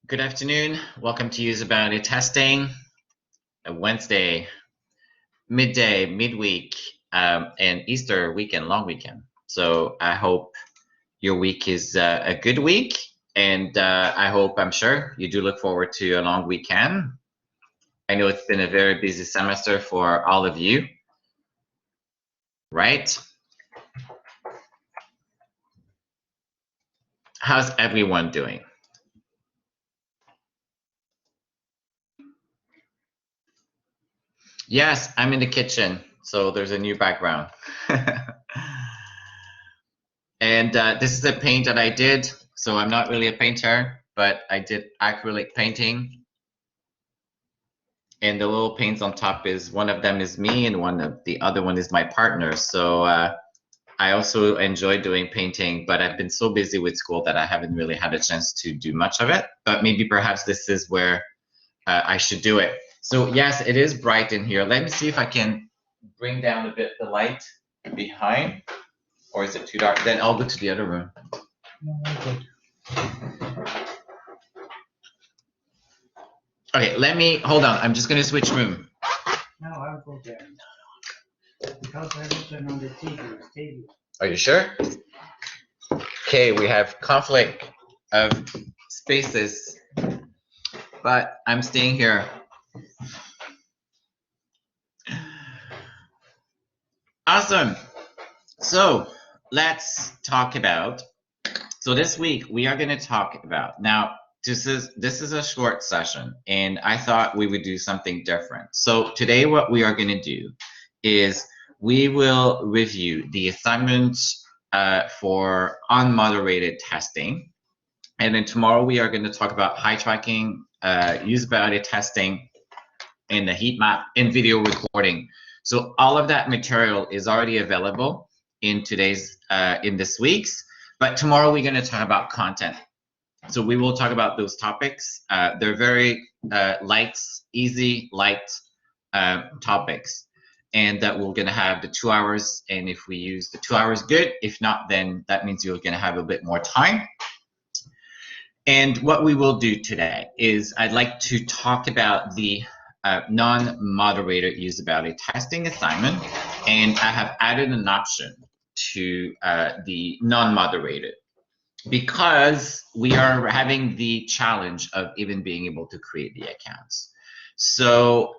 Good afternoon. Welcome to Usability Testing, a Wednesday, midday, midweek, and Easter weekend, long weekend. So I hope your week is a good week, and I'm sure you do look forward to a long weekend. I know it's been a very busy semester for all of you, right? How's everyone doing? Yes, I'm in the kitchen, so there's a new background. And this is a paint that I did, so I'm not really a painter, but I did acrylic painting. And the little paints on top is, one of them is me and the other one is my partner. So I also enjoy doing painting, but I've been so busy with school that I haven't really had a chance to do much of it. But maybe perhaps this is where I should do it. So yes, it is bright in here. Let me see if I can bring down a bit the light behind, or is it too dark? Then I'll go to the other room. No, I'm good. Okay, hold on. I'm just going to switch room. No, I'll go there. Because I will turn on the TV. Are you sure? Okay, we have conflict of spaces, but I'm staying here. Awesome. So let's talk about, this week we are going to talk about, now this is a short session and I thought we would do something different. So today what we are going to do is we will review the assignments for unmoderated testing. And then tomorrow we are going to talk about high tracking, usability testing, and the heat map and video recording. So all of that material is already available in this week's, but tomorrow we're going to talk about content. So we will talk about those topics. They're very light topics. And that we're going to have the 2 hours. And if we use the 2 hours, good. If not, then that means you're going to have a bit more time. And what we will do today is I'd like to talk about the non-moderator usability testing assignment. And I have added an option to the non-moderated, because we are having the challenge of even being able to create the accounts. So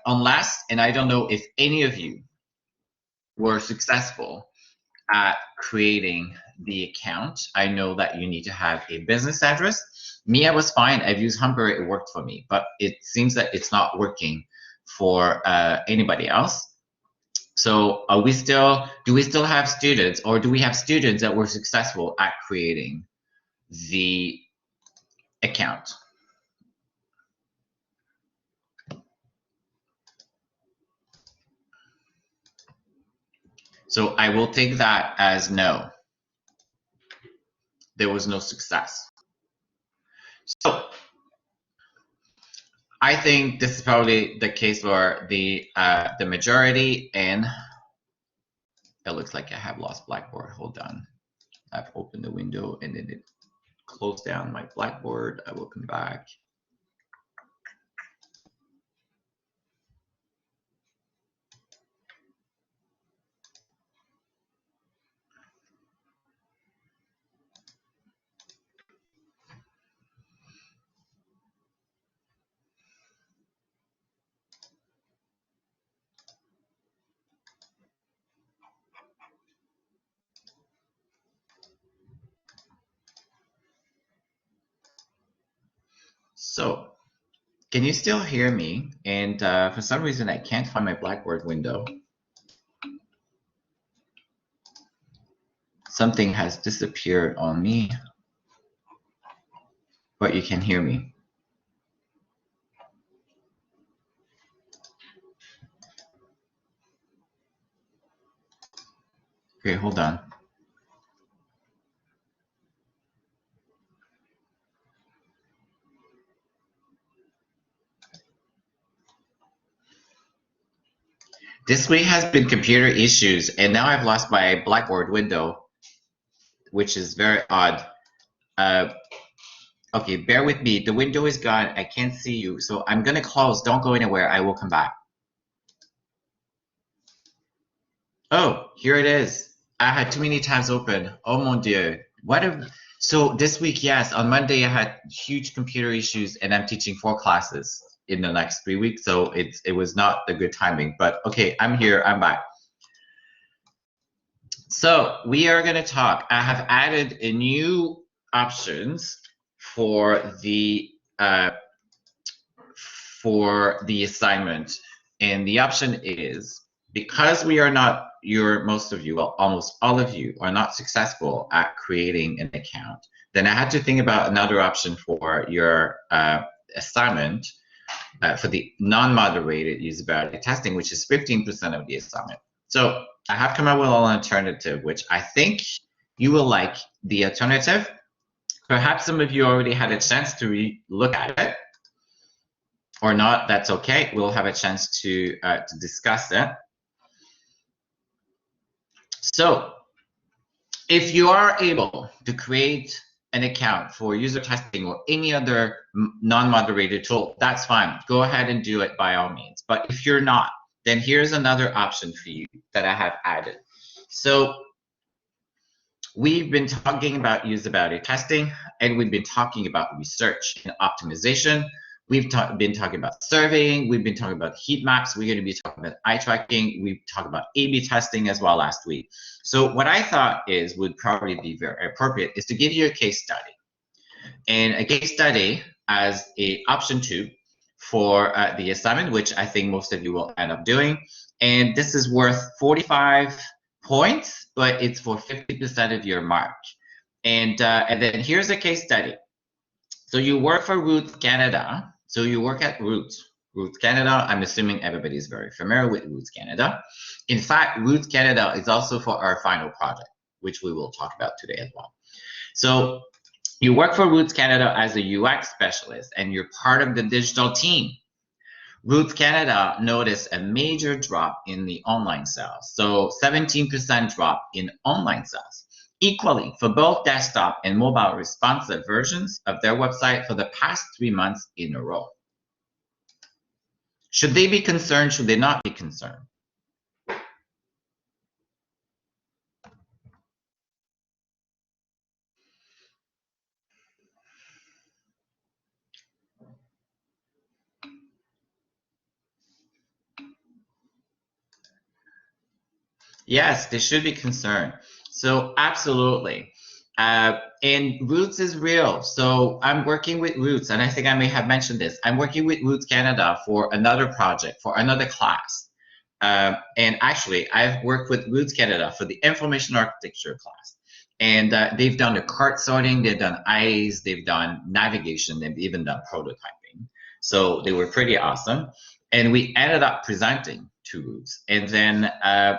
unless, and I don't know if any of you were successful at creating the account, I know that you need to have a business address. Me, I was fine. I've used Humber, it worked for me, but it seems that it's not working for anybody else. So do we still have students, or do we have students that were successful at creating the account? So I will take that as no. There was no success. So I think this is probably the case for the majority, and it looks like I have lost Blackboard. Hold on. I've opened the window and then it closed down my Blackboard. I will come back. So, can you still hear me? And for some reason, I can't find my Blackboard window. Something has disappeared on me, but you can hear me. Okay, hold on. This week has been computer issues, and now I've lost my Blackboard window, which is very odd. Okay, bear with me. The window is gone. I can't see you. So I'm going to close. Don't go anywhere. I will come back. Oh, here it is. I had too many tabs open. Oh mon Dieu. So this week, yes, on Monday I had huge computer issues and I'm teaching 4 classes in the next 3 weeks. So it was not the good timing, but okay, I'm here, I'm back. So we are going to talk. I have added a new options for the assignment, and the option is, because we are not, most of you, well, almost all of you are not successful at creating an account, then I had to think about another option for your assignment for the non-moderated usability testing, which is 15% of the assignment. So I have come up with an alternative, which I think you will like the alternative. Perhaps some of you already had a chance to look at it, or not, that's okay. We'll have a chance to discuss it. So if you are able to create an account for user testing or any other non-moderated tool, that's fine. Go ahead and do it by all means. But if you're not, then here's another option for you that I have added. So we've been talking about usability testing, and we've been talking about research and optimization. We've been talking about surveying. We've been talking about heat maps. We're going to be talking about eye tracking. We've talked about A/B testing as well last week. So what I thought would probably be very appropriate is to give you a case study, and a case study as a option 2 for the assignment, which I think most of you will end up doing. And this is worth 45 points, but it's for 50% of your mark. And then here's a case study. So you work for Roots Canada. So you work at Roots Canada. I'm assuming everybody is very familiar with Roots Canada. In fact, Roots Canada is also for our final project, which we will talk about today as well. So you work for Roots Canada as a UX specialist, and you're part of the digital team. Roots Canada noticed a major drop in the online sales. So 17% drop in online sales, equally for both desktop and mobile responsive versions of their website for the past 3 months in a row. Should they be concerned? Should they not be concerned? Yes, they should be concerned. So absolutely. And Roots is real. So I'm working with Roots, and I think I may have mentioned this. I'm working with Roots Canada for another project, for another class. And actually, I've worked with Roots Canada for the information architecture class. And they've done the cart sorting, they've done eyes, they've done navigation, they've even done prototyping. So they were pretty awesome. And we ended up presenting to Roots. And then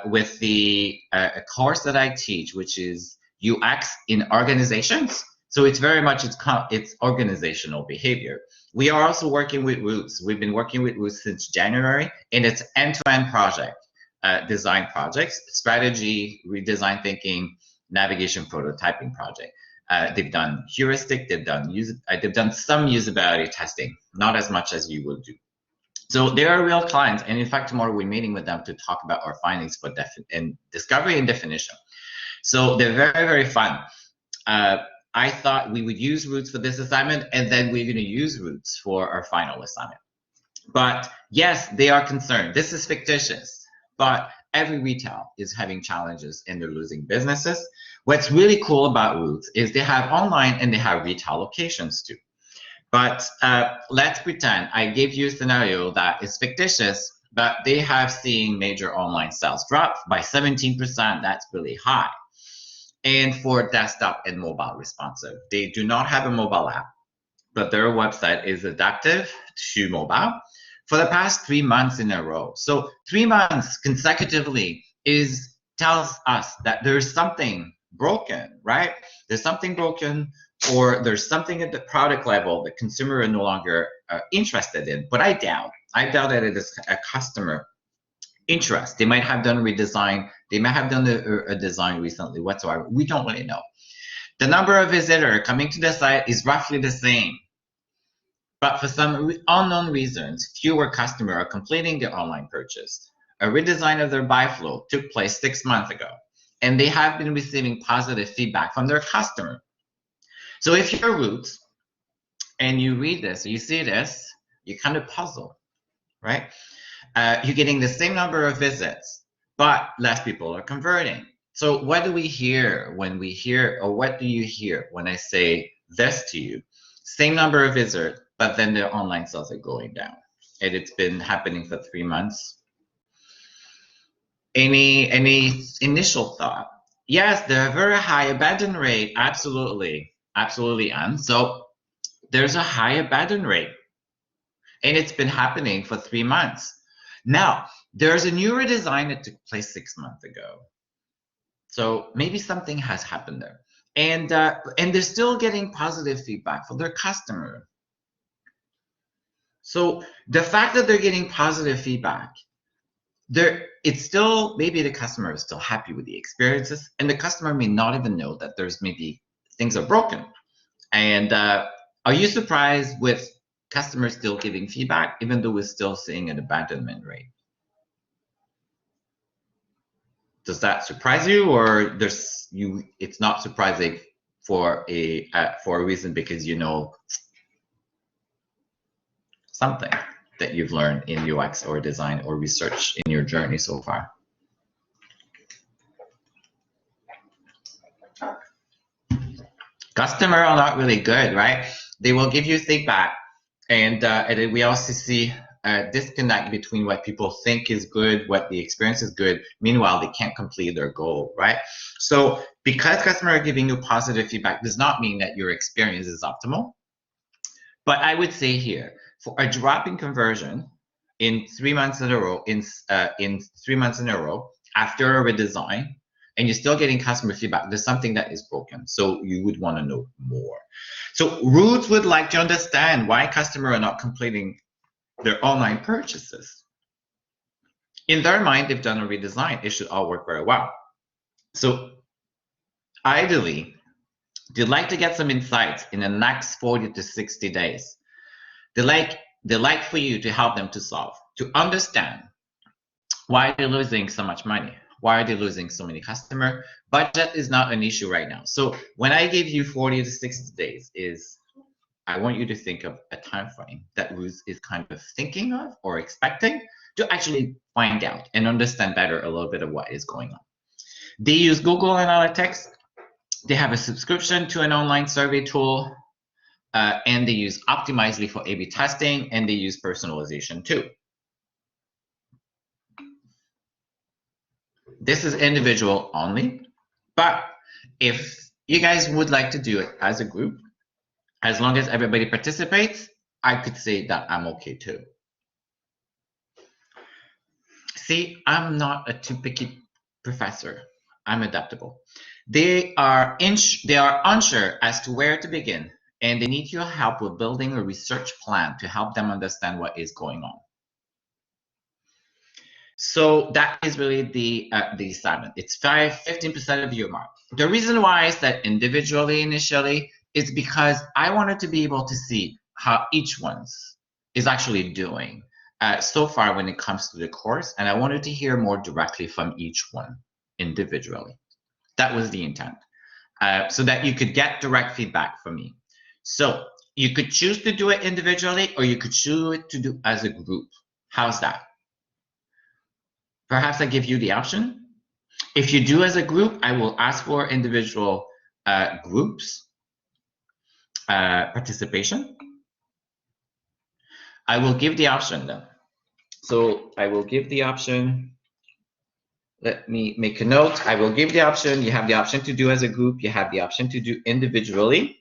with the a course that I teach, which is UX in organizations. So it's very much, it's organizational behavior. We are also working with Roots. We've been working with Roots since January, and it's end-to-end project, design projects, strategy, redesign thinking, navigation, prototyping project. They've done heuristic, they've done some usability testing, not as much as you will do. So they are real clients, and in fact, tomorrow we're meeting with them to talk about our findings for discovery and definition. So they're very, very fun. I thought we would use Roots for this assignment, and then we're going to use Roots for our final assignment. But yes, they are concerned. This is fictitious, but every retail is having challenges and they're losing businesses. What's really cool about Roots is they have online and they have retail locations too. But let's pretend I gave you a scenario that is fictitious, but they have seen major online sales drop by 17%. That's really high. And for desktop and mobile responsive, they do not have a mobile app, but their website is adaptive to mobile for the past 3 months in a row. So 3 months consecutively tells us that there's something broken, right? There's something broken, or there's something at the product level that consumer are no longer interested in. But I doubt that it is a customer interest. They might have done a redesign. They might have done a design recently whatsoever. We don't really know. The number of visitors coming to the site is roughly the same. But for some unknown reasons, fewer customers are completing their online purchase. A redesign of their buy flow took place 6 months ago, and they have been receiving positive feedback from their customer. So if you're Roots and you read this, you see this, you kind of puzzle, right? You're getting the same number of visits, but less people are converting. So what do we hear when we hear, or what do you hear when I say this to you? Same number of visitors, but then their online sales are going down. And it's been happening for 3 months. Any initial thought? Yes, there are very high abandon rate. Absolutely, absolutely, Anne. So there's a high abandon rate, and it's been happening for 3 months. Now, there's a new redesign that took place 6 months ago. So maybe something has happened there. And they're still getting positive feedback from their customer. So the fact that they're getting positive feedback, it's still, maybe the customer is still happy with the experiences, and the customer may not even know that there's maybe things are broken. And are you surprised with customers still giving feedback, even though we're still seeing an abandonment rate? Does that surprise you, or it's not surprising for a reason, because you know something that you've learned in UX or design or research in your journey so far? Customer are not really good, right? They will give you feedback, and we also see a disconnect between what people think is good, what the experience is good. Meanwhile, they can't complete their goal, right? So because customers are giving you positive feedback does not mean that your experience is optimal. But I would say here, for a drop in conversion in 3 months in a row, in 3 months in a row after a redesign, and you're still getting customer feedback, there's something that is broken. So you would want to know more. So Roots would like to understand why customers are not completing their online purchases. In their mind, they've done a redesign. It should all work very well. So ideally, they'd like to get some insights in the next 40 to 60 days. They like for you to help them to solve, to understand why they're losing so much money. Why are they losing so many customers? Budget is not an issue right now. So when I give you 40 to 60 days, I want you to think of a time frame that Ruth is kind of thinking of or expecting to actually find out and understand better a little bit of what is going on. They use Google Analytics. They have a subscription to an online survey tool, and they use Optimizely for A/B testing, and they use personalization too. This is individual only, but if you guys would like to do it as a group, as long as everybody participates, I could say that I'm okay too. See, I'm not a too picky professor. I'm adaptable. They are unsure as to where to begin, and they need your help with building a research plan to help them understand what is going on. So that is really the assignment. It's 15% of your mark. The reason why I said individually initially is because I wanted to be able to see how each one is actually doing so far when it comes to the course, and I wanted to hear more directly from each one individually. That was the intent, so that you could get direct feedback from me. So you could choose to do it individually, or you could choose to do as a group. How's that? Perhaps I give you the option. If you do as a group, I will ask for individual groups participation. I will give the option then. So I will give the option. Let me make a note. I will give the option. You have the option to do as a group. You have the option to do individually.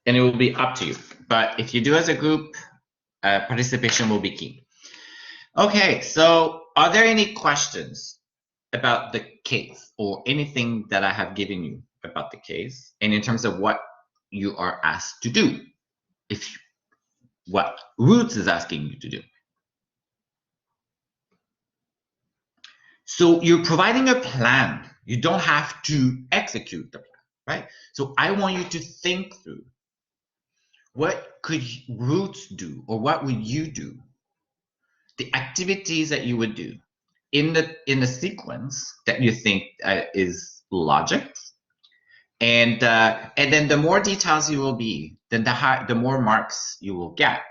And it will be up to you. But if you do as a group, participation will be key. Okay, so are there any questions about the case or anything that I have given you about the case, and in terms of what you are asked to do, what Roots is asking you to do? So you're providing a plan. You don't have to execute the plan, right? So I want you to think through, what could roots do, or what would you do? The activities that you would do in the sequence that you think is logic, and then the more details you will be, then the more marks you will get,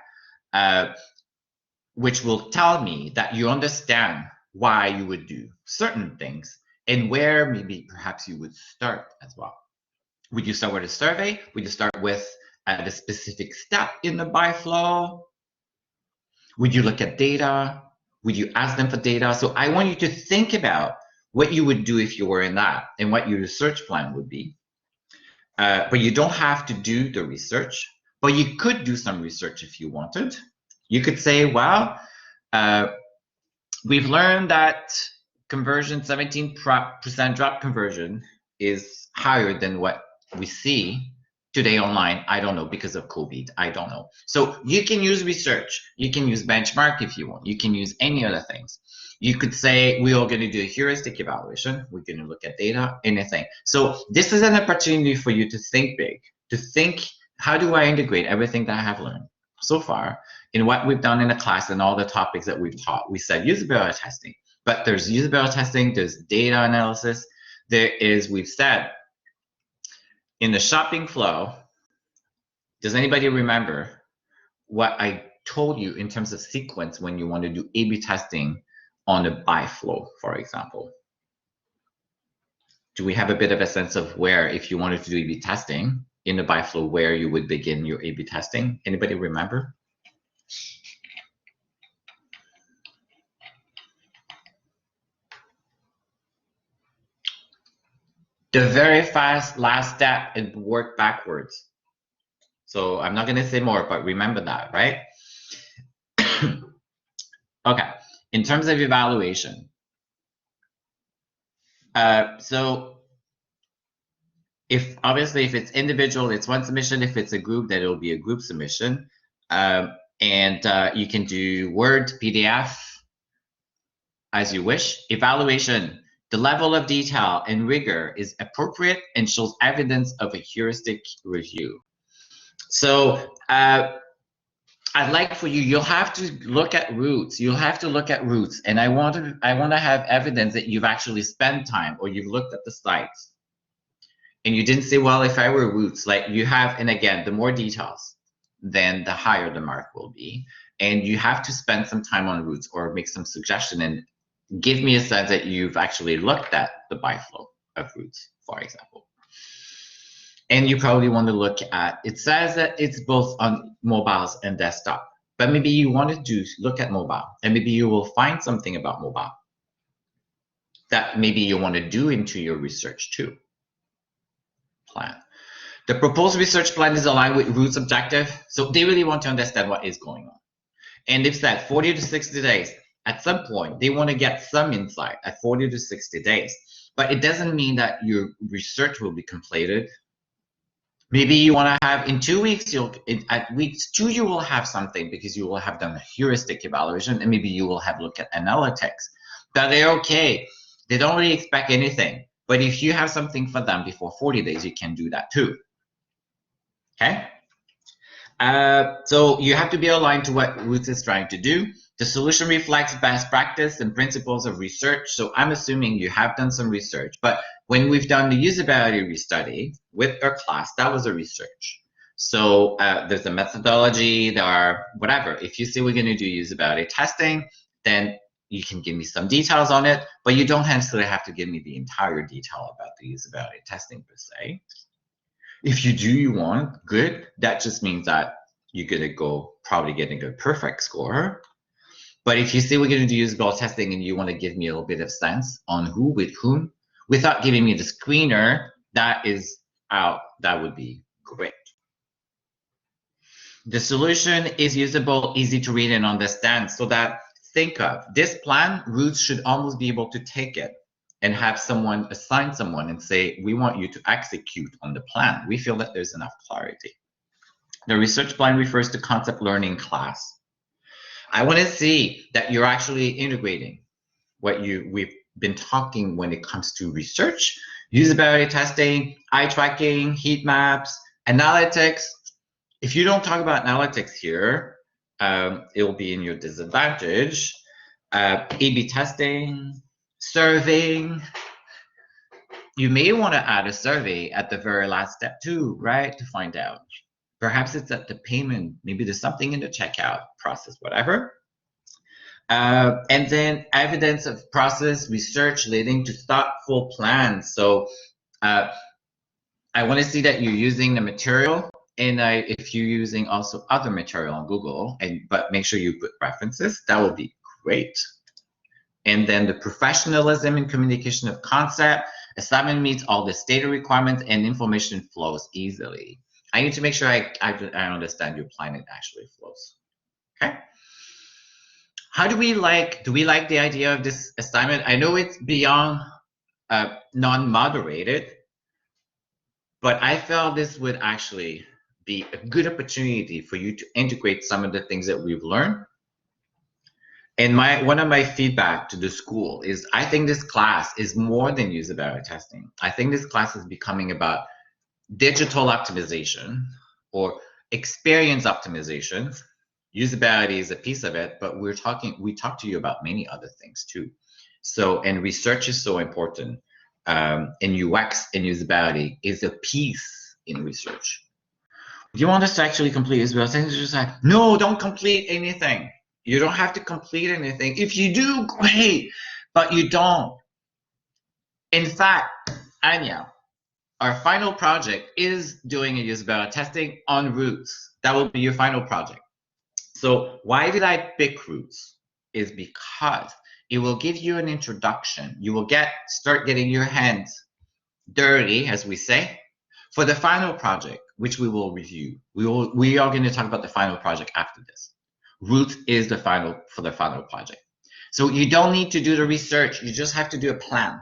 which will tell me that you understand why you would do certain things and where maybe perhaps you would start as well. Would you start with a survey? Would you start with the specific step in the buy flow? Would you look at data? Would you ask them for data? So I want you to think about what you would do if you were in that and what your research plan would be. But you don't have to do the research, but you could do some research if you wanted. You could say, well, we've learned that conversion, 17% drop conversion is higher than what we see today online. I don't know, because of COVID, I don't know. So you can use research. You can use benchmark if you want. You can use any other things. You could say, we are going to do a heuristic evaluation. We're going to look at data, anything. So this is an opportunity for you to think big, to think, how do I integrate everything that I have learned so far in what we've done in the class and all the topics that we've taught? We said usability testing, but there's usability testing, there's data analysis, there is, we've said, in the shopping flow, does anybody remember what I told you in terms of sequence when you want to do A/B testing on the buy flow, for example? Do we have a bit of a sense of where, if you wanted to do A/B testing in the buy flow, where you would begin your A/B testing? Anybody remember? The very fast last step and work backwards. So I'm not going to say more, but remember that, right? Okay, in terms of evaluation. So if it's individual, it's one submission. If it's a group, then it'll be a group submission. You can do Word, PDF, as you wish. Evaluation. The level of detail and rigor is appropriate and shows evidence of a heuristic review. So I'd like for you, you'll have to look at roots. You'll have to look at roots. And I want to have evidence that you've actually spent time, or you've looked at the slides. And you didn't say, well, if I were roots, like you have, and again, the more details, then the higher the mark will be. And you have to spend some time on roots or make some suggestion and give me a sense that you've actually looked at the buy flow of roots, for example. And you probably want to look at, it says that it's both on mobiles and desktop, but maybe you want to look at mobile, and maybe you will find something about mobile that maybe you want to do into your research too. Plan. The proposed research plan is aligned with Root's objective, so they really want to understand what is going on. And they've said 40 to 60 days. At some point, they want to get some insight at 40 to 60 days, but it doesn't mean that your research will be completed. Maybe you want to have in 2 weeks, at week 2, you will have something because you will have done a heuristic evaluation, and maybe you will have looked at analytics. But they're okay. They don't really expect anything. But if you have something for them before 40 days, you can do that too. Okay? So you have to be aligned to what Roots is trying to do. The solution reflects best practice and principles of research. So I'm assuming you have done some research. But when we've done the usability study with our class, that was a research. So there's a methodology, there are whatever. If you say we're going to do usability testing, then you can give me some details on it, but you don't necessarily have to give me the entire detail about the usability testing per se. If you do, you want, good. That just means that you're going to probably getting a perfect score. But if you say we're going to do usability testing and you want to give me a little bit of sense on who with whom, without giving me the screener, that is out. That would be great. The solution is usable, easy to read and understand, so that think of this plan, Roots should almost be able to take it and have someone assign someone and say, we want you to execute on the plan. We feel that there's enough clarity. The research plan refers to concept learning class. I want to see that you're actually integrating what we've been talking when it comes to research, usability testing, eye tracking, heat maps, analytics. If you don't talk about analytics here, it will be in your disadvantage. A/B testing, surveying. You may want to add a survey at the very last step too, right? To find out. Perhaps it's at the payment. Maybe there's something in the checkout process, whatever. And then evidence of process research leading to thoughtful plans. So I want to see that you're using the material, and if you're using also other material on Google, but make sure you put references, that will be great. And then the professionalism and communication of concept. Assignment meets all the data requirements and information flows easily. I need to make sure I understand your plan, it actually flows. Okay. How do we like the idea of this assignment? I know it's beyond non-moderated, but I felt this would actually be a good opportunity for you to integrate some of the things that we've learned. And one of my feedback to the school is I think this class is more than usability testing. I think this class is becoming about digital optimization or experience optimization. Usability is a piece of it, but we talk to you about many other things too. So, and research is so important. And UX and usability is a piece in research. Do you want us to actually complete usability? Things are just like, no, don't complete anything. You don't have to complete anything. If you do, great, but you don't. In fact, Anya, our final project is doing a usability testing on routes. That will be your final project. So why did I pick routes? Is because it will give you an introduction. You will start getting your hands dirty, as we say, for the final project, which we will review. We are going to talk about the final project after this. Route is the final project. So you don't need to do the research. You just have to do a plan.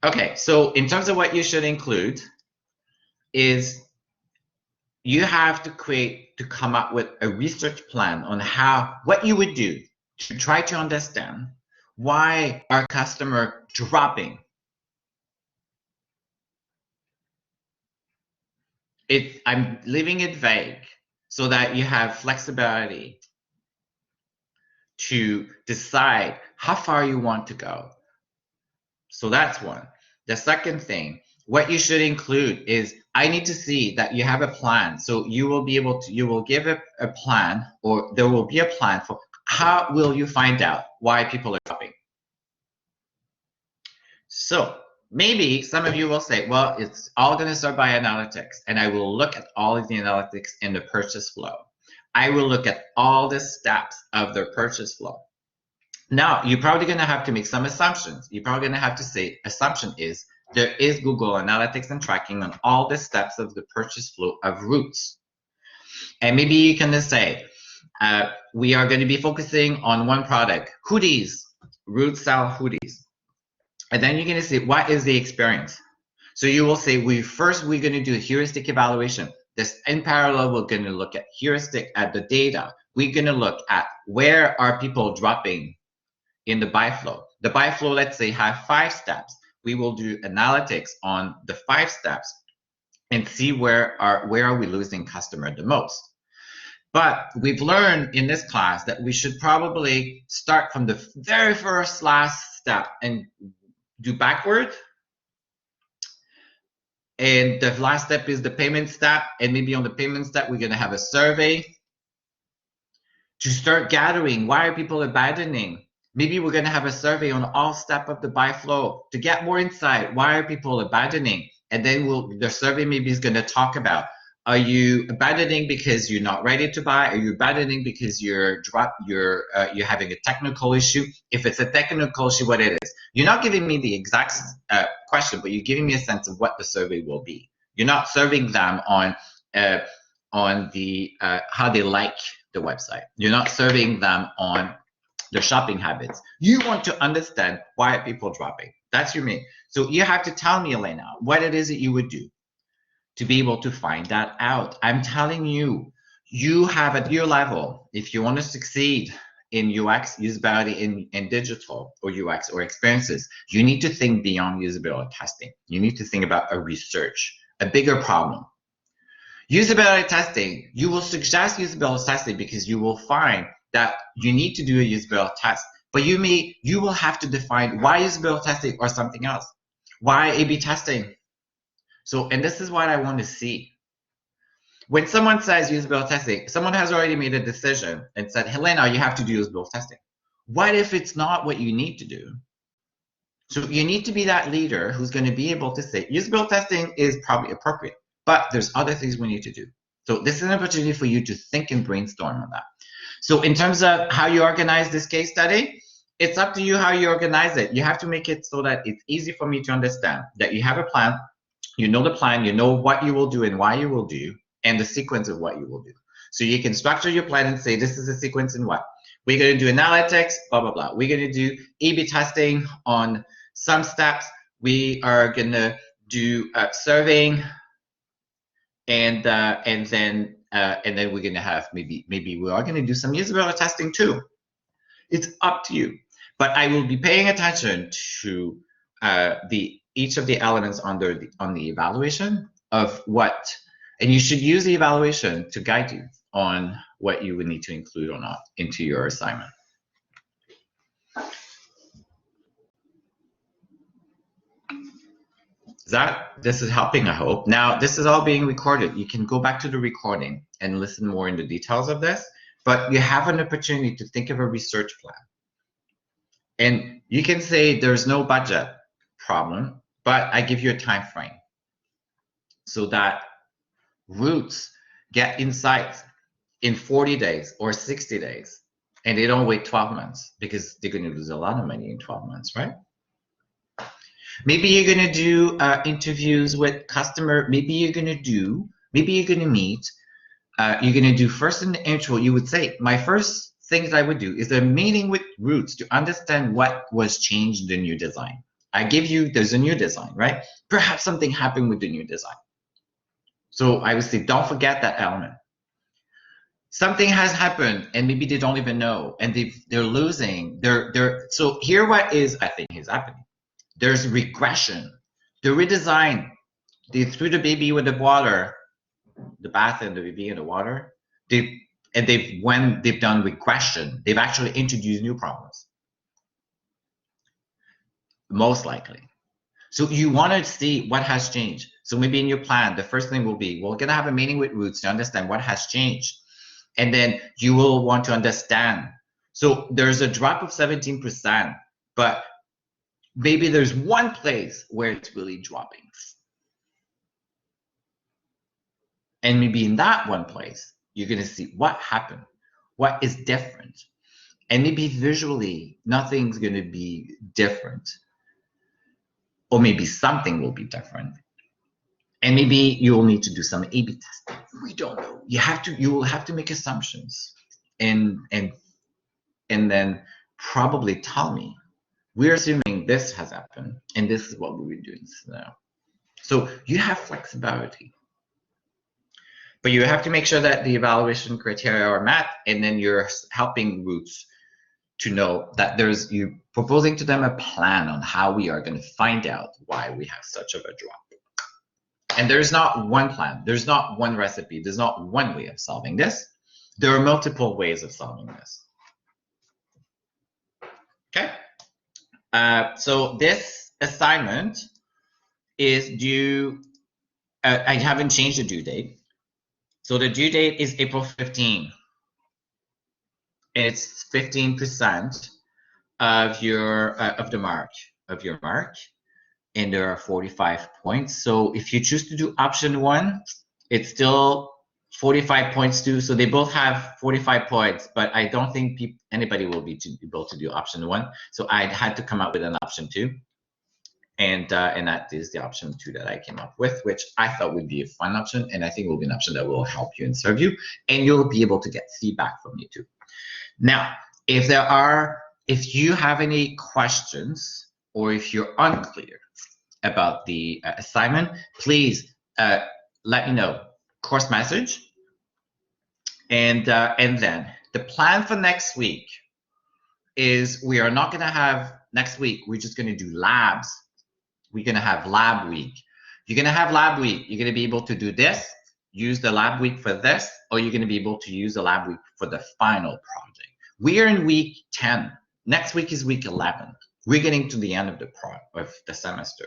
Okay, so in terms of what you should include is you have to come up with a research plan on what you would do to try to understand why our customer dropping. I'm leaving it vague so that you have flexibility to decide how far you want to go. So that's one. The second thing, what you should include is I need to see that you have a plan. So you will give a plan, or there will be a plan for how will you find out why people are dropping. So maybe some of you will say, well, it's all going to start by analytics, and I will look at all of the analytics in the purchase flow. I will look at all the steps of the purchase flow. Now, you're probably going to have to make some assumptions. You're probably going to have to say, assumption is, there is Google Analytics and tracking on all the steps of the purchase flow of routes. And maybe you can just say, we are going to be focusing on one product, hoodies, routes sell hoodies. And then you're going to say, what is the experience? So you will say, we're going to do a heuristic evaluation. This in parallel, we're going to look at heuristic at the data. We're going to look at where are people dropping in the buy flow. The buy flow, let's say, have 5 steps. We will do analytics on the 5 steps and see where are we losing customer the most. But we've learned in this class that we should probably start from the very first last step and do backward. And the last step is the payment step. And maybe on the payment step, we're going to have a survey to start gathering why are people abandoning. Maybe we're going to have a survey on all steps of the buy flow to get more insight. Why are people abandoning? And then the survey maybe is going to talk about, are you abandoning because you're not ready to buy? Are you abandoning because you're having a technical issue? If it's a technical issue, what it is? You're not giving me the exact question, but you're giving me a sense of what the survey will be. You're not serving them on the how they like the website. You're not serving them on their shopping habits. You want to understand why are people dropping. That's your main. So you have to tell me, Elena, what it is that you would do to be able to find that out. I'm telling you, you have at your level, if you want to succeed in UX, usability in digital or UX or experiences, you need to think beyond usability testing. You need to think about a research, a bigger problem. Usability testing, you will suggest usability testing because you will find that you need to do a usability test, but you will have to define why usability testing or something else. Why A/B testing? So, and this is what I want to see. When someone says usability testing, someone has already made a decision and said, Helena, you have to do usability testing. What if it's not what you need to do? So you need to be that leader who's going to be able to say, usability testing is probably appropriate, but there's other things we need to do. So this is an opportunity for you to think and brainstorm on that. So in terms of how you organize this case study, it's up to you how you organize it. You have to make it so that it's easy for me to understand, that you have a plan, you know the plan, you know what you will do and why you will do, and the sequence of what you will do. So you can structure your plan and say, this is a sequence in what? We're going to do analytics, blah, blah, blah. We're going to do A/B testing on some steps. We are going to do surveying, and then we're going to have maybe we are going to do some usability testing too. It's up to you. But I will be paying attention to each of the elements on the evaluation of what, and you should use the evaluation to guide you on what you would need to include or not into your assignment. This is helping, I hope. Now, this is all being recorded. You can go back to the recording and listen more in the details of this, but you have an opportunity to think of a research plan. And you can say there's no budget problem, but I give you a time frame so that routes get insights in 40 days or 60 days, and they don't wait 12 months because they're going to lose a lot of money in 12 months, right? Maybe you're going to do interviews with customer. Maybe you're going to meet. You're going to do first in the intro. You would say, my first things I would do is a meeting with Roots to understand what was changed in the new design. I give you, there's a new design, right? Perhaps something happened with the new design. So I would say, don't forget that element. Something has happened and maybe they don't even know, and they're losing. So here what is, I think, is happening. There's regression. The redesign, they threw the baby with the water, the bath and the baby in the water. When they've done regression, they've actually introduced new problems. Most likely. So you want to see what has changed. So maybe in your plan, the first thing will be, we're going to have a meeting with Roots to understand what has changed. And then you will want to understand. So there's a drop of 17%, but maybe there's one place where it's really dropping. And maybe in that one place, you're going to see what happened, what is different. And maybe visually, nothing's going to be different. Or maybe something will be different. And maybe you will need to do some A/B testing. We don't know. You will have to make assumptions and then probably tell me, we're assuming this has happened and this is what we're doing now. So you have flexibility. But you have to make sure that the evaluation criteria are met, and then you're helping Roots to know that you're proposing to them a plan on how we are going to find out why we have such of a drop. And there's not one plan, there's not one recipe, there's not one way of solving this. There are multiple ways of solving this. Okay, so this assignment is due, I haven't changed the due date. So the due date is April 15. It's 15% of the mark, and there are 45 points. So if you choose to do option 1, it's still 45 points too. So they both have 45 points, but I don't think anybody will be able to do option 1. So I had to come up with an option 2, and that is the option 2 that I came up with, which I thought would be a fun option, and I think will be an option that will help you and serve you, and you'll be able to get feedback from me too. Now, if you have any questions or if you're unclear about the assignment, please let me know. Course message, And then the plan for next week is we are not going to have next week. We're just going to do labs. We're going to have lab week. You're going to have lab week. You're going to be able to do this, use the lab week for this, or you're going to be able to use the lab week for the final project. We are in week 10. Next week is week 11. We're getting to the end of the semester.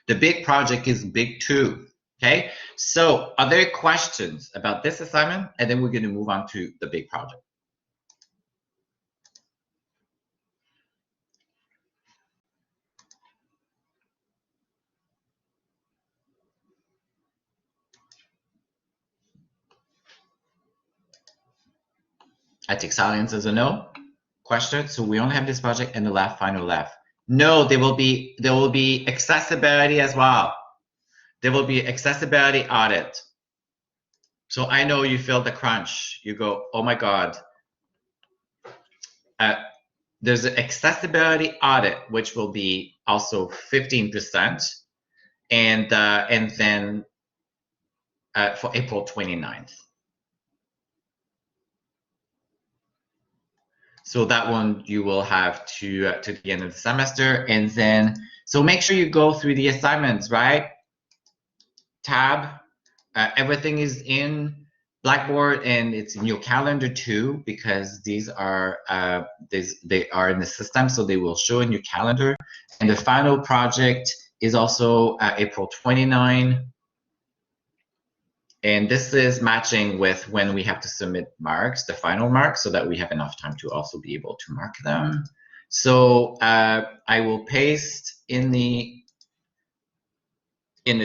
The big project is big 2. Okay, so are there questions about this assignment? And then we're going to move on to the big project. I take silence as a no question. So we only have this project and the final left. No, there will be accessibility as well. There will be accessibility audit. So I know you feel the crunch. You go, oh my God. There's an accessibility audit, which will be also 15%. And then for April 29th. So that one you will have to the end of the semester. And then, so make sure you go through the assignments, right? Tab, everything is in Blackboard and it's in your calendar too, because these are they are in the system, so they will show in your calendar. And the final project is also April 29. And this is matching with when we have to submit marks, the final marks, so that we have enough time to also be able to mark them. So I will paste in the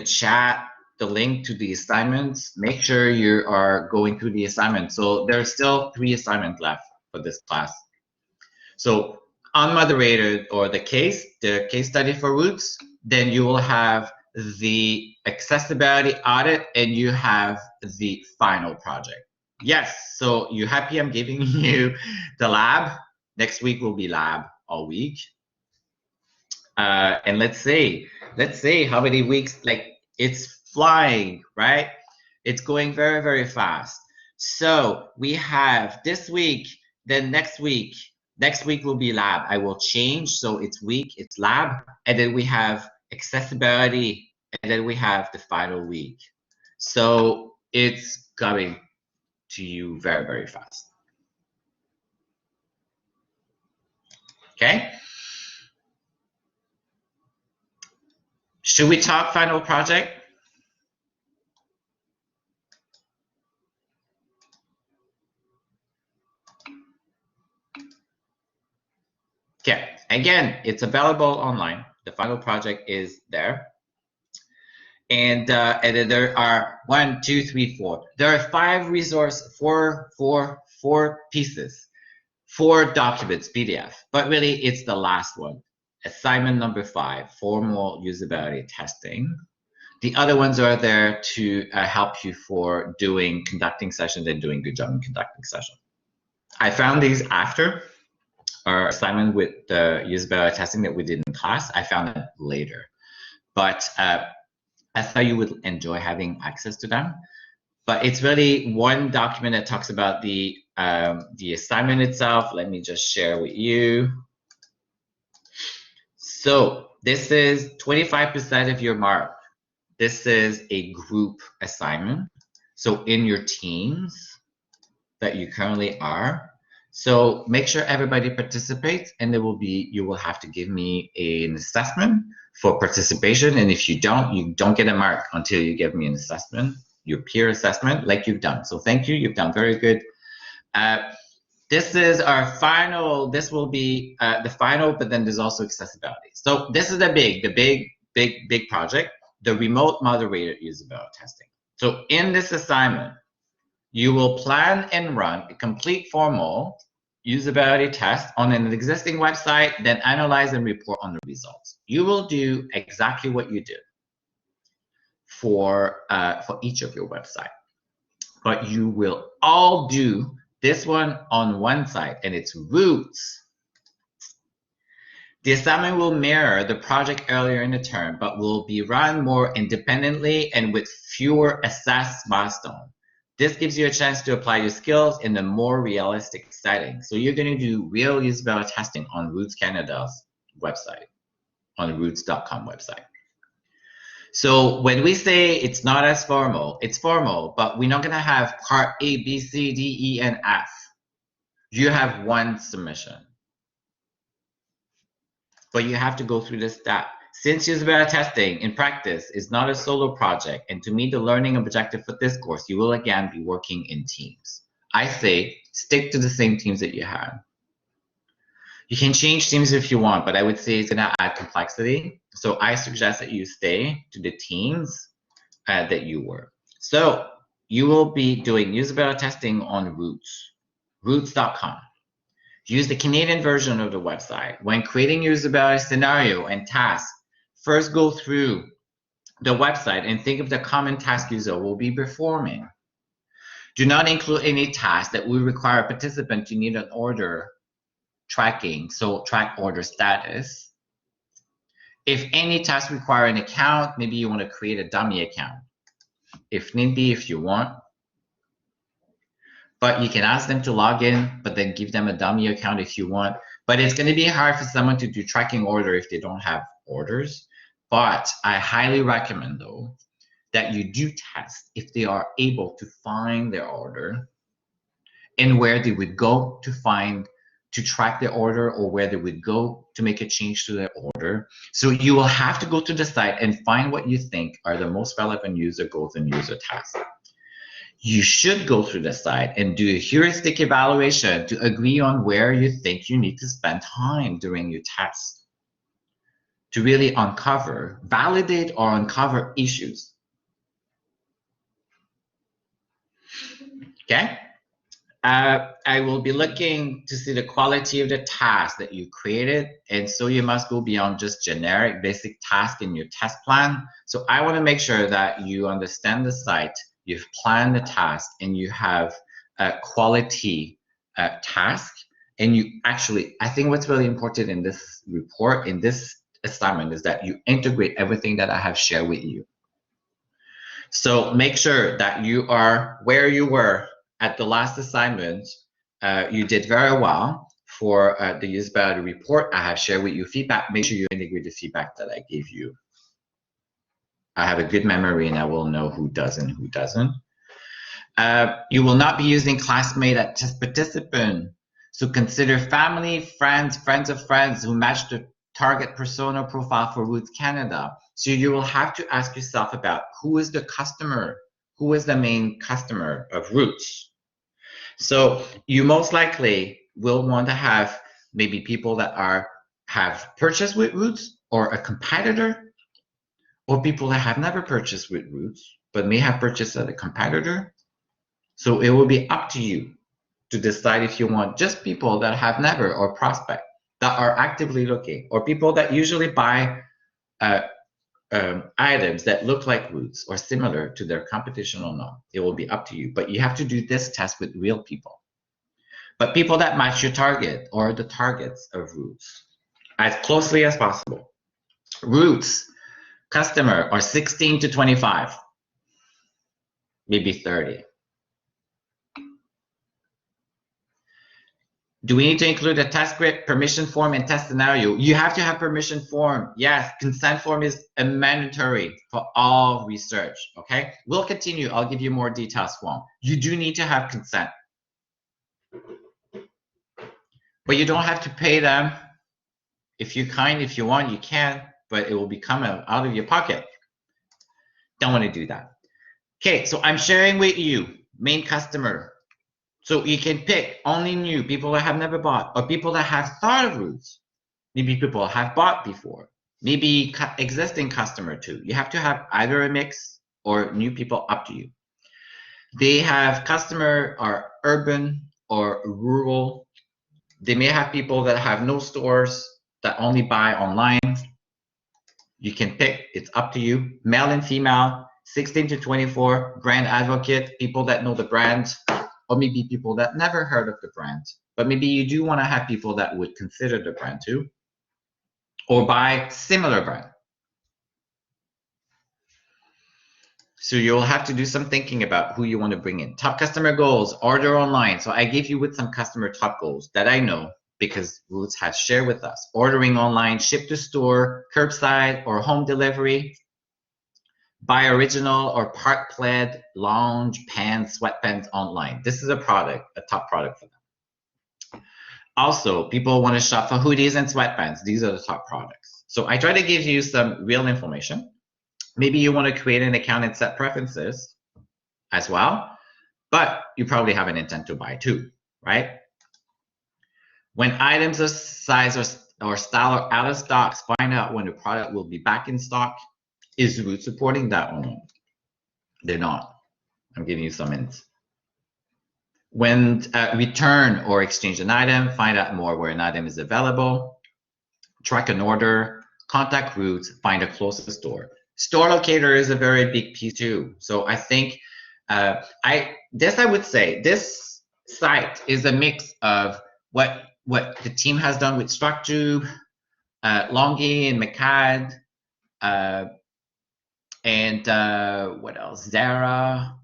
chat the link to the assignments. Make sure you are going through the assignment. So there's still 3 assignments left for this class. So on Moderator, or the case study for roots, then you will have the accessibility audit and you have the final project. Yes, so you happy I'm giving you the lab? Next week will be lab all week. And let's see how many weeks, like it's flying, right? It's going very, very fast. So we have this week, then next week will be lab. I will change, so it's week, it's lab, and then we have accessibility, and then we have the final week. So it's coming to you very, very fast. Okay. Should we talk final project? Okay, again, it's available online. The final project is there. And then there are 1, 2, 3, 4. There are 5 resources, four pieces, 4 documents, PDF. But really, it's the last one. Assignment number 5, formal usability testing. The other ones are there to help you for conducting sessions and doing good job in conducting sessions. I found these after our assignment with the usability testing that we did in class. I found it later, but I thought you would enjoy having access to them. But it's really one document that talks about the assignment itself. Let me just share with you. So this is 25% of your mark. This is a group assignment. So in your teams that you currently are, so make sure everybody participates, and you will have to give me an assessment for participation. And if you don't get a mark until you give me an assessment, your peer assessment, like you've done. So thank you, you've done very good. This is our final. This will be the final, but then there's also accessibility. So this is the big project, the remote moderator usability testing. So in this assignment, you will plan and run a complete formal usability test on an existing website, then analyze and report on the results. You will do exactly what you did for each of your website, but you will all do this one on one site, and it's roots. The assignment will mirror the project earlier in the term, but will be run more independently and with fewer assessed milestones. This gives you a chance to apply your skills in a more realistic setting. So you're going to do real usability testing on Roots Canada's website, on roots.com website. So when we say it's not as formal, it's formal, but we're not going to have part A, B, C, D, E, and F. You have one submission. But you have to go through this step. Since usability testing in practice is not a solo project, and to meet the learning objective for this course, you will again be working in teams. I say stick to the same teams that you had. You can change teams if you want, but I would say it's going to add complexity. So I suggest that you stay to the teams that you were. So you will be doing usability testing on Roots, roots.com. Use the Canadian version of the website. When creating usability scenario and tasks, first go through the website and think of the common task user will be performing. Do not include any tasks that will require a participant to need an order tracking, so track order status. If any tasks require an account, maybe you want to create a dummy account. If need be, if you want. But you can ask them to log in, but then give them a dummy account if you want. But it's going to be hard for someone to do tracking order if they don't have orders. But I highly recommend, though, that you do test if they are able to find their order and where they would go to track their order, or where they would go to make a change to their order. So you will have to go to the site and find what you think are the most relevant user goals and user tasks. You should go through the site and do a heuristic evaluation to agree on where you think you need to spend time during your test to really uncover, validate, or uncover issues. Okay? I will be looking to see the quality of the task that you created, and so you must go beyond just generic basic task in your test plan. So I want to make sure that you understand the site, you've planned the task, and you have a quality task. And you actually, I think what's really important in this report, in this assignment, is that you integrate everything that I have shared with you. So make sure that you are where you were at the last assignment. You did very well for the usability report. I have shared with you feedback. Make sure you integrate the feedback that I gave you. I have a good memory and I will know who does and who doesn't. You will not be using classmate as test participant. So consider family, friends, friends of friends who match the target persona profile for Roots Canada. So you will have to ask yourself about who is the customer, who is the main customer of Roots. So you most likely will want to have maybe people that have purchased with Roots, or a competitor, or people that have never purchased with Roots but may have purchased at a competitor. So it will be up to you to decide if you want just people that have never, or prospect that are actively looking, or people that usually buy items that look like Roots or similar to their competition or not. It will be up to you, but you have to do this test with real people. But people that match your target or the targets of Roots as closely as possible. Roots customer are 16 to 25, maybe 30. Do we need to include a test script, permission form, and test scenario? You have to have permission form. Yes, consent form is a mandatory for all research, okay? We'll continue. I'll give you more details form. You do need to have consent. But you don't have to pay them. If you're kind, if you want, you can, but it will be coming out of your pocket. Don't want to do that. Okay, so I'm sharing with you main customer. So you can pick only new people that have never bought, or people that have thought of Roots. Maybe people have bought before. Maybe existing customer too. You have to have either a mix or new people, up to you. They have customer are urban or rural. They may have people that have no stores, that only buy online. You can pick, it's up to you. Male and female, 16 to 24, brand advocate, people that know the brand, or maybe people that never heard of the brand. But maybe you do want to have people that would consider the brand too, or buy similar brand. So you'll have to do some thinking about who you want to bring in. Top customer goals, order online. So I gave you with some customer top goals that I know because Roots has shared with us. Ordering online, ship to store, curbside or home delivery, buy original or part plaid, lounge pants, sweatpants online. This is a product, a top product for them. Also, people want to shop for hoodies and sweatpants. These are the top products. So I try to give you some real information. Maybe you want to create an account and set preferences as well, but you probably have an intent to buy too, right? When items of size or style are out of stock, find out when the product will be back in stock. Is Root supporting that or not? They're not. I'm giving you some hints. When return or exchange an item, find out more where an item is available. Track an order, contact Root, find a closest store. Store locator is a very big piece too. So I think I would say this site is a mix of what the team has done with StructTube, Longy and McCad, and what else? Zara,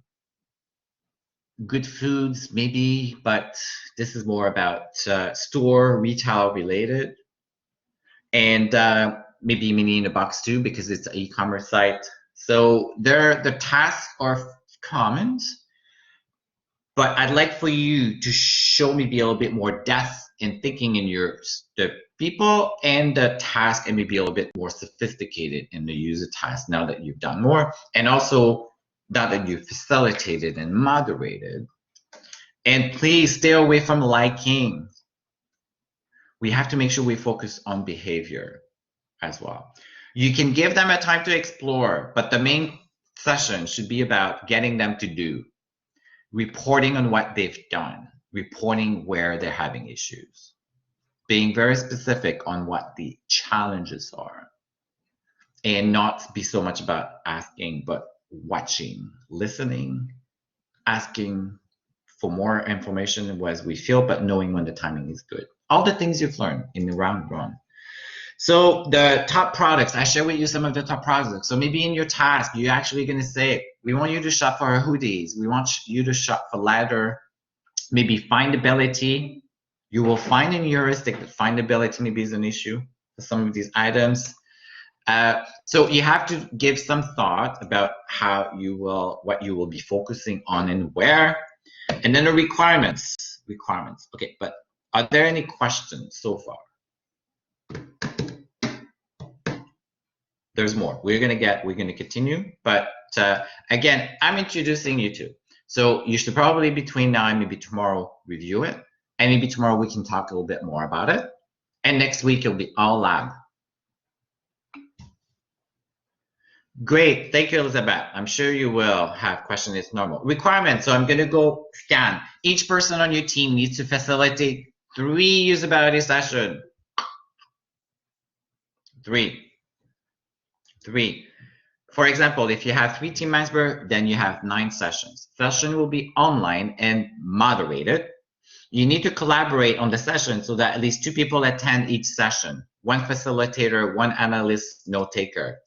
Good Foods maybe, but this is more about store retail related, and maybe Mini in a Box too because it's an e-commerce site. So the tasks are common, but I'd like for you to show maybe a little bit more depth in thinking in the people and the task, and maybe a little bit more sophisticated in the user task now that you've done more, and also now that you've facilitated and moderated. And please stay away from liking. We have to make sure we focus on behavior as well. You can give them a time to explore, but the main session should be about getting them to do, reporting on what they've done, reporting where they're having issues, being very specific on what the challenges are, and not be so much about asking, but watching, listening, asking for more information as we feel, but knowing when the timing is good. All the things you've learned in the round one. So the top products, I share with you some of the top products. So maybe in your task, you're actually going to say, we want you to shop for our hoodies. We want you to shop for leather. Maybe findability. You will find in heuristic that findability maybe is an issue for some of these items. So you have to give some thought about what you will be focusing on and where. And then the requirements. Okay, but are there any questions so far? There's more. We're gonna continue, but again, I'm introducing you to. So you should probably between now and maybe tomorrow review it, and maybe tomorrow we can talk a little bit more about it. And next week it'll be all lab. Great, thank you, Elizabeth. I'm sure you will have questions. It's normal. Requirements. So I'm gonna go scan. Each person on your team needs to facilitate 3 usability sessions. 3. For example, if you have 3 team members, then you have 9 sessions. Session will be online and moderated. You need to collaborate on the session so that at least 2 people attend each session. 1 facilitator, 1 analyst, note taker.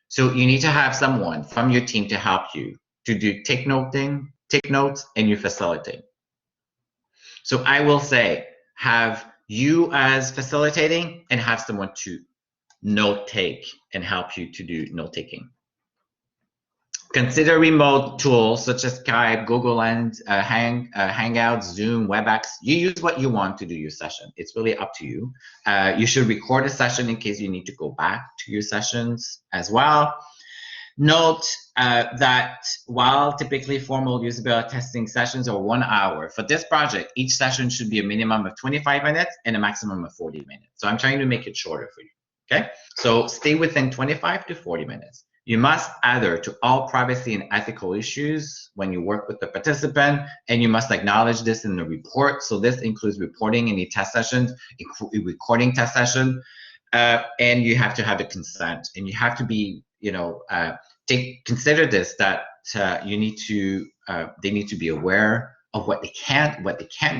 So you need to have someone from your team to help you to take notes, and you facilitate. So I will say, have you as facilitating and have someone to note take and help you to do note taking. Consider remote tools such as Skype, Google Lens, Hangouts, Zoom, WebEx. You use what you want to do your session. It's really up to you. You should record a session in case you need to go back to your sessions as well. Note that while typically formal usability testing sessions are 1 hour, for this project, each session should be a minimum of 25 minutes and a maximum of 40 minutes. So I'm trying to make it shorter for you. Okay, so stay within 25 to 40 minutes. You must adhere to all privacy and ethical issues when you work with the participant, and you must acknowledge this in the report. So this includes reporting any test sessions, recording test session, and you have to have a consent, and you have to be, consider this that they need to be aware of what they can't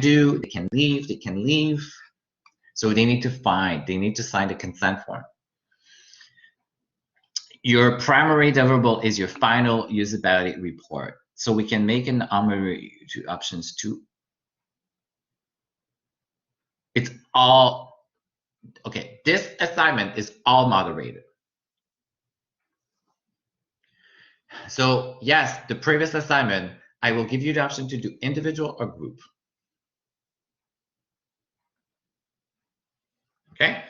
do. They can leave. So they need to sign the consent form. Your primary deliverable is your final usability report. So we can make an summary to options 2. It's all, okay, this assignment is all moderated. So yes, the previous assignment, I will give you the option to do individual or group. Okay,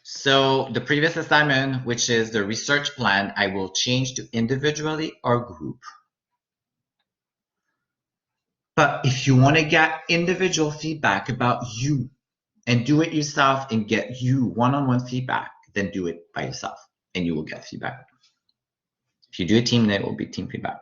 so the previous assignment, which is the research plan, I will change to individually or group. But if you want to get individual feedback about you and do it yourself and get you one-on-one feedback, then do it by yourself and you will get feedback. If you do a team, then it will be team feedback.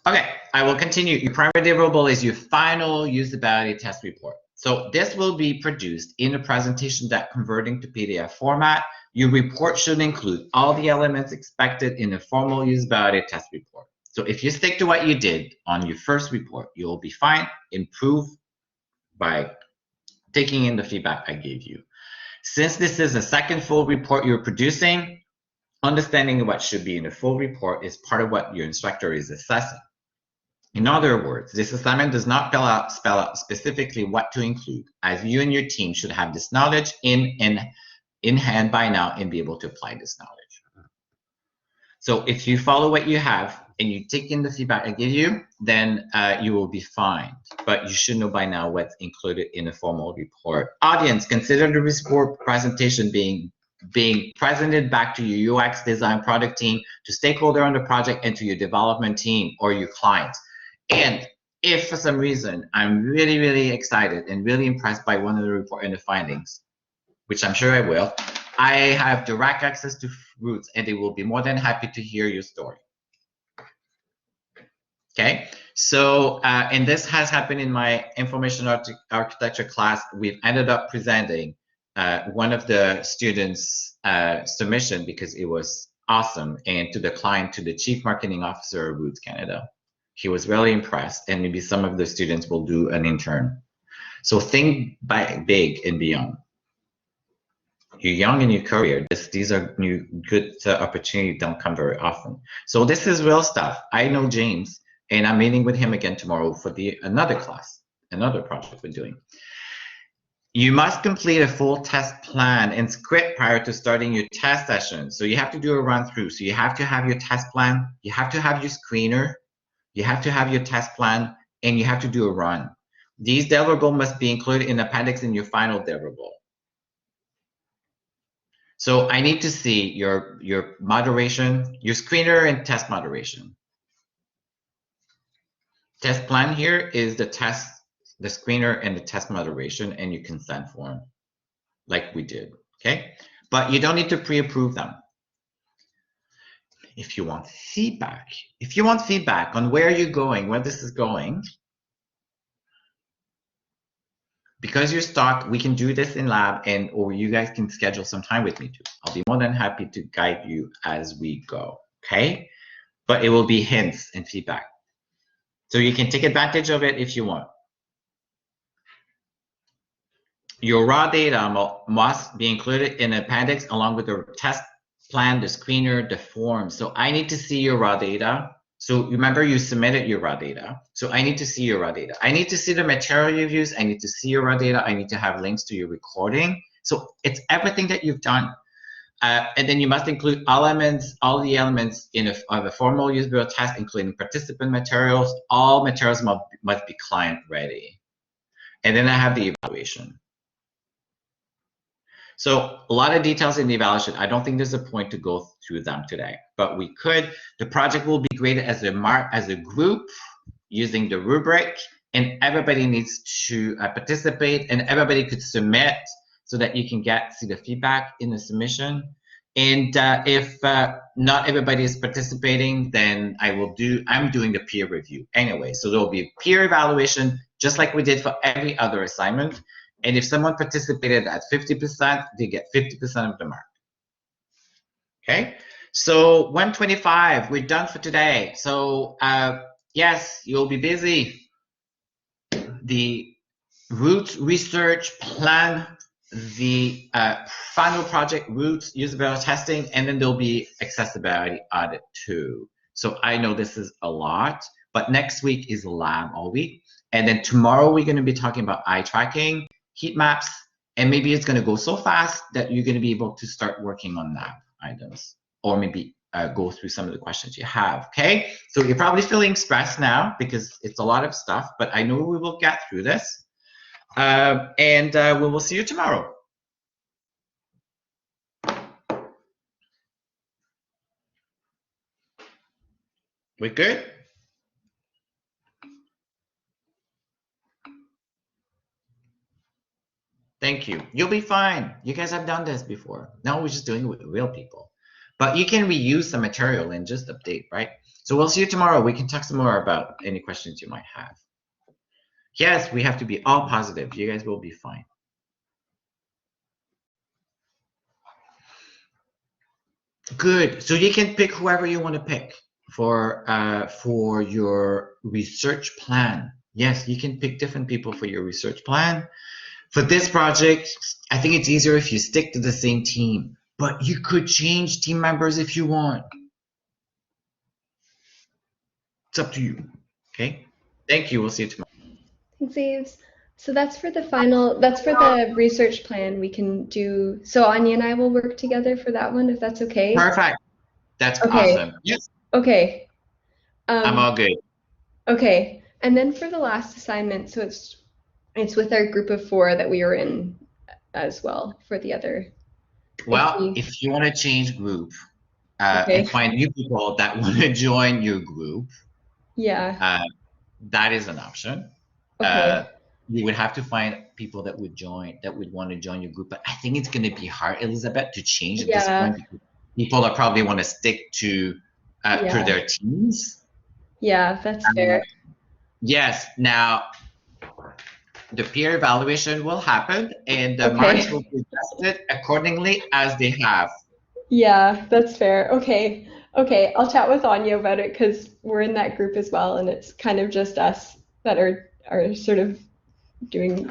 Okay, I will continue. Your primary deliverable is your final usability test report. So this will be produced in a presentation that converting to PDF format. Your report should include all the elements expected in a formal usability test report. So if you stick to what you did on your first report, you'll be fine. Improve by taking in the feedback I gave you. Since this is a second full report you're producing, understanding what should be in a full report is part of what your instructor is assessing. In other words, this assignment does not spell out specifically what to include, as you and your team should have this knowledge in hand by now and be able to apply this knowledge. So if you follow what you have and you take in the feedback I give you, then you will be fine. But you should know by now what's included in a formal report. Audience, consider the report presentation being presented back to your UX design product team, to stakeholder on the project, and to your development team or your clients. And if for some reason I'm really, really excited and really impressed by one of the report and the findings, which I'm sure I will, I have direct access to Roots and they will be more than happy to hear your story. Okay, so and this has happened in my information architecture class. We've ended up presenting one of the students' submission because it was awesome, and to the client, to the Chief Marketing Officer of Roots Canada. He was really impressed, and maybe some of the students will do an intern. So think big and beyond. You're young in your career. These are new good opportunities, don't come very often. So this is real stuff. I know James, and I'm meeting with him again tomorrow for another class, another project we're doing. You must complete a full test plan and script prior to starting your test session. So you have to do a run through. So you have to have your test plan, you have to have your screener, you have to have your test plan, and you have to do a run. These deliverables must be included in the appendix in your final deliverable. So I need to see your moderation, your screener and test moderation. Test plan here is the test, the screener and the test moderation and your consent form, like we did, okay? But you don't need to pre-approve them. If you want feedback on where you're going, where this is going, because you're stuck, we can do this in lab, and or you guys can schedule some time with me too. I'll be more than happy to guide you as we go, okay? But it will be hints and feedback. So you can take advantage of it if you want. Your raw data must be included in the appendix along with the test plan, the screener, the form. So I need to see your raw data. So remember, you submitted your raw data. So I need to see your raw data. I need to see the material you've used. I need to see your raw data. I need to have links to your recording. So it's everything that you've done. And then you must include all the elements of a formal usability test, including participant materials. All materials must be client ready. And then I have the evaluation. So a lot of details in the evaluation. I don't think there's a point to go through them today, but we could. The project will be graded as a group using the rubric, and everybody needs to participate, and everybody could submit so that you can see the feedback in the submission. And if not everybody is participating, then I'm doing the peer review anyway. So there will be peer evaluation, just like we did for every other assignment. And if someone participated at 50%, they get 50% of the mark. Okay, so 125, we're done for today. So yes, you'll be busy. The Roots research plan the final project routes, usability testing, and then there'll be accessibility audit too. So I know this is a lot, but next week is lab all week. And then tomorrow we're going to be talking about eye tracking, heat maps, and maybe it's going to go so fast that you're going to be able to start working on lab items, or maybe go through some of the questions you have, okay? So you're probably feeling stressed now because it's a lot of stuff, but I know we will get through this. And we will see you tomorrow. We good? Thank you. You'll be fine. You guys have done this before. Now we're just doing it with real people. But you can reuse the material and just update, right? So we'll see you tomorrow. We can talk some more about any questions you might have. Yes, we have to be all positive. You guys will be fine. Good. So you can pick whoever you want to pick for your research plan. Yes, you can pick different people for your research plan. For this project, I think it's easier if you stick to the same team, but you could change team members if you want. It's up to you. Okay. Thank you. We'll see you tomorrow. Thanks, Yves. So that's for the research plan we can do. So Anya and I will work together for that one, if that's okay. Perfect. That's okay. Awesome. Yes. Okay. I'm all good. Okay. And then for the last assignment, so it's with our group of 4 that we were in as well for the other. Well, if you want to change group okay. and find new people that want to join your group, yeah, that is an option. Okay. You would have to find people that would want to join your group, but I think it's going to be hard, Elizabeth, to change at this point because people are probably want to stick to their teams. Yeah, that's fair. Yes. Now, the peer evaluation will happen, and the marks will be adjusted accordingly as they have. Yeah, that's fair. Okay. Okay, I'll chat with Anya about it because we're in that group as well, and it's kind of just us that are sort of doing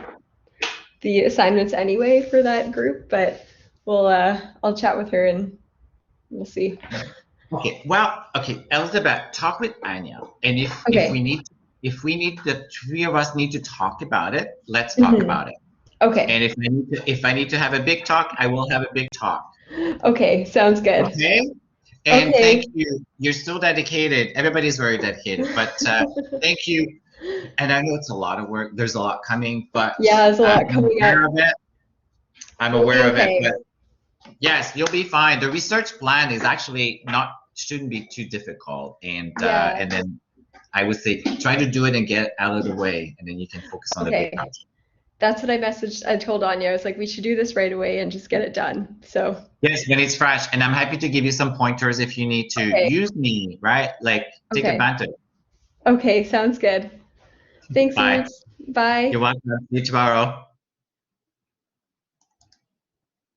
the assignments anyway for that group. But I'll chat with her and we'll see. Okay. Well, okay, Elizabeth, talk with Anya, and if we need the 3 of us need to talk about it, let's talk about it. Okay. And if I need to have a big talk, I will have a big talk. Okay, sounds good. Okay. And thank you. You're so dedicated. Everybody's very dedicated, but thank you. And I know it's a lot of work. There's a lot coming, but yeah, there's a lot coming up. I'm aware of it. But yes, you'll be fine. The research plan is actually shouldn't be too difficult, and then I would say try to do it and get out of the way, and then you can focus on the big project. That's what I told Anya. I was like, we should do this right away and just get it done. So yes, when it's fresh, and I'm happy to give you some pointers if you need to use me, right? Like take advantage. Okay, sounds good. Thanks, Bye. Yves. Bye. You're welcome. See you tomorrow.